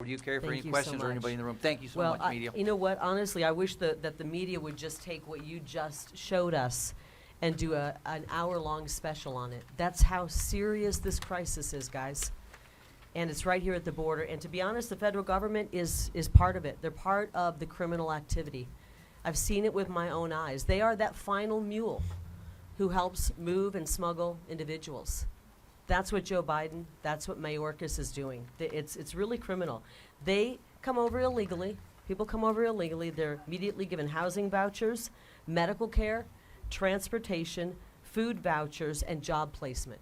to you, Kari, for Thank any you so questions or much. anybody in the room. Thank you so Well, much, media. you know what? Honestly, I wish that the media would just take what you just showed us and do an hour-long special on it. That's how serious this crisis is, guys. And it's right here at the border. And to be honest, the federal government is part of it. They're part of the criminal activity. I've seen it with my own eyes. They are that final mule who helps move and smuggle individuals. That's what Joe Biden, that's what Mayorkas is doing. It's really criminal. They come over illegally. People come over illegally. They're immediately given housing vouchers, medical care, transportation, food vouchers, and job placement.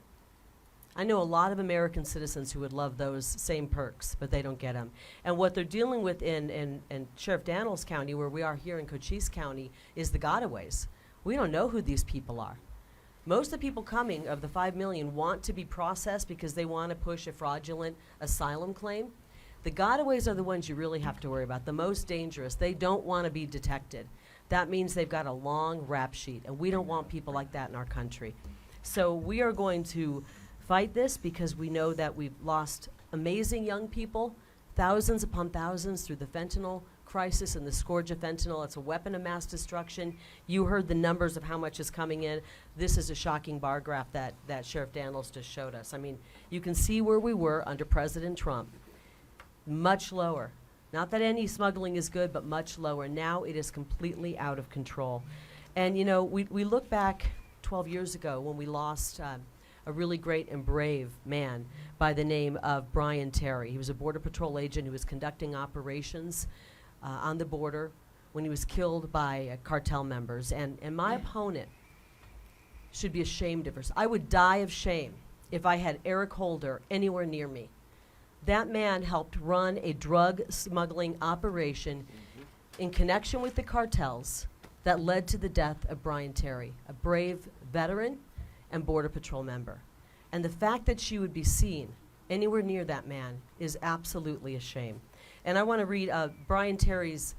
I know a lot of American citizens who would love those same perks, but they don't get them. And what they're dealing with in Sheriff Daniels County, where we are here in Cochise County, is the gotaways. We don't know who these people are. Most of the people coming, of the 5 million, want to be processed because they want to push a fraudulent asylum claim. The gotaways are the ones you really have to worry about, the most dangerous. They don't want to be detected. That means they've got a long rap sheet, and we don't want people like that in our country. So we are going to fight this because we know that we've lost amazing young people, thousands upon thousands through the fentanyl crisis and the scourge of fentanyl. It's a weapon of mass destruction. You heard the numbers of how much is coming in. This is a shocking bar graph that Sheriff Daniels just showed us. I mean, you can see where we were under President Trump. Much lower. Not that any smuggling is good, but much lower. Now it is completely out of control. And you know, we look back 12 years ago when we lost a really great and brave man by the name of Brian Terry. He was a Border Patrol agent who was conducting operations on the border when he was killed by cartel members. And my opponent should be ashamed of herself. I would die of shame if I had Eric Holder anywhere near me. That man helped run a drug smuggling operation in connection with the cartels that led to the death of Brian Terry, a brave veteran and Border Patrol member. And the fact that she would be seen anywhere near that man is absolutely a shame. And I want to read, Brian Terry's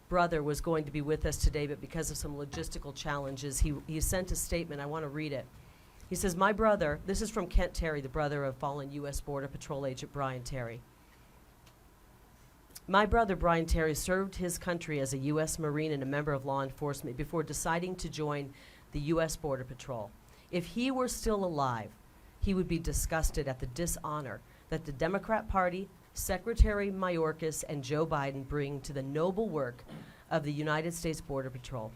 brother was going to be with us today, but because of some logistical challenges, he sent a statement. I want to read it. He says, my brother, this is from Kent Terry, the brother of fallen U.S. Border Patrol agent Brian Terry. My brother, Brian Terry, served his country as a U.S. Marine and a member of law enforcement before deciding to join the U.S. Border Patrol. If he were still alive, he would be disgusted at the dishonor that the Democrat Party, Secretary Mayorkas, and Joe Biden bring to the noble work of the United States Border Patrol.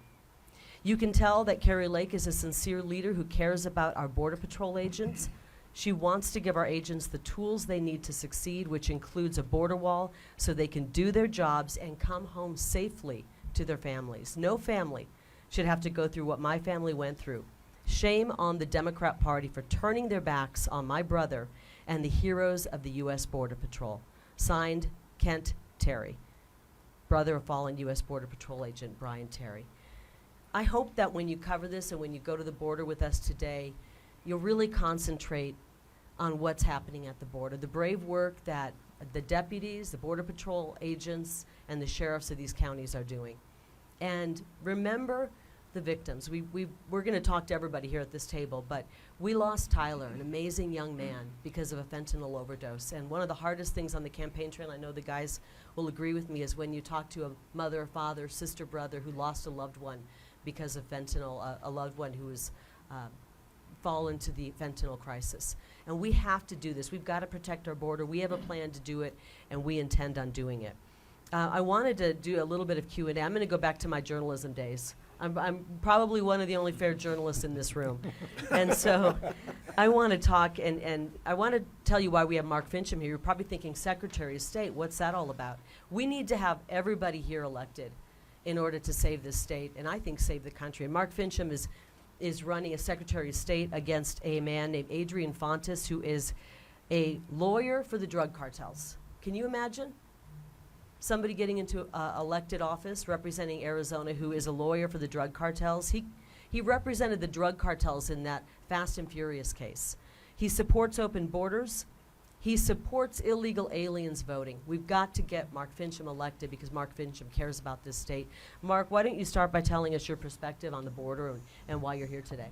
You can tell that Kari Lake is a sincere leader who cares about our Border Patrol agents. She wants to give our agents the tools they need to succeed, which includes a border wall so they can do their jobs and come home safely to their families. No family should have to go through what my family went through. Shame on the Democrat Party for turning their backs on my brother and the heroes of the U.S. Border Patrol. Signed, Kent Terry, brother of fallen U.S. Border Patrol agent Brian Terry. I hope that when you cover this and when you go to the border with us today, you'll really concentrate on what's happening at the border, the brave work that the deputies, the Border Patrol agents, and the sheriffs of these counties are doing. And remember the victims. We're going to talk to everybody here at this table, but we lost Tyler, an amazing young man, because of a fentanyl overdose. And one of the hardest things on the campaign trail, I know the guys will agree with me, is when you talk to a mother, father, sister, brother who lost a loved one because of fentanyl, a loved one who has fallen to the fentanyl crisis. And we have to do this. We've got to protect our border. We have a plan to do it, and we intend on doing it. I wanted to do a little bit of Q&A. I'm going to go back to my journalism days. I'm probably one of the only fair journalists in this room. And so I want to talk, and I want to tell you why we have Mark Finchem here. You're probably thinking, Secretary of State, what's that all about? We need to have everybody here elected in order to save this state, and I think save the country. And Mark Finchem is running as Secretary of State against a man named Adrian Fontes, who is a lawyer for the drug cartels. Can you imagine somebody getting into elected office representing Arizona who is a lawyer for the drug cartels? He represented the drug cartels in that Fast and Furious case. He supports open borders. He supports illegal aliens voting. We've got to get Mark Finchem elected because Mark Finchem cares about this state. Mark, why don't you start by telling us your perspective on the border and why you're here today?